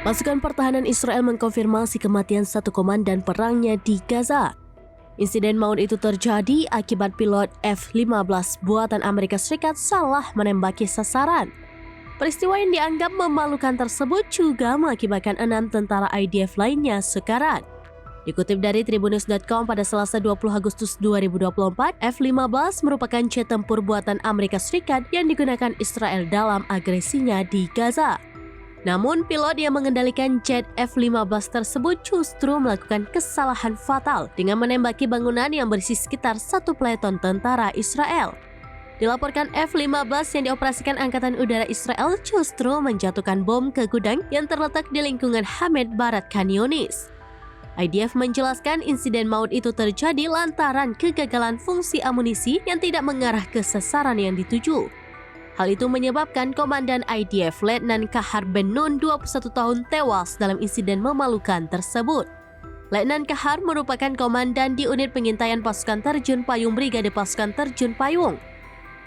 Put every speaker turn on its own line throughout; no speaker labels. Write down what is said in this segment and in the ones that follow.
Pasukan pertahanan Israel mengkonfirmasi kematian satu komandan perangnya di Gaza. Insiden maut itu terjadi akibat pilot F-15 buatan Amerika Serikat salah menembaki sasaran. Peristiwa yang dianggap memalukan tersebut juga mengakibatkan 6 tentara IDF lainnya sekarat. Dikutip dari Tribunnews.com pada Selasa 20 Agustus 2024, F-15 merupakan jet tempur buatan Amerika Serikat yang digunakan Israel dalam agresinya di Gaza. Namun, pilot yang mengendalikan jet F-15 tersebut justru melakukan kesalahan fatal dengan menembaki bangunan yang berisi sekitar 1 peleton tentara Israel. Dilaporkan F-15 yang dioperasikan Angkatan Udara Israel justru menjatuhkan bom ke gudang yang terletak di lingkungan Hamed Barat Khan Yunis. IDF menjelaskan insiden maut itu terjadi lantaran kegagalan fungsi amunisi yang tidak mengarah ke sasaran yang dituju. Hal itu menyebabkan Komandan IDF Letnan Kahar Ben Nun 21 tahun tewas dalam insiden memalukan tersebut. Letnan Kahar merupakan komandan di unit pengintaian pasukan terjun payung Brigade Pasukan Terjun Payung.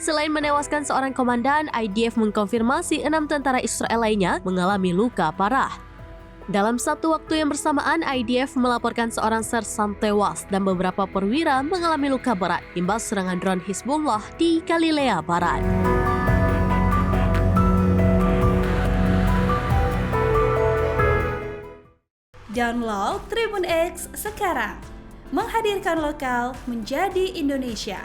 Selain menewaskan seorang komandan, IDF mengkonfirmasi 6 tentara Israel lainnya mengalami luka parah. Dalam satu waktu yang bersamaan, IDF melaporkan seorang sersan tewas dan beberapa perwira mengalami luka berat imbas serangan drone Hizbullah di Galilea Barat.
Download Tribun X sekarang, menghadirkan lokal menjadi Indonesia.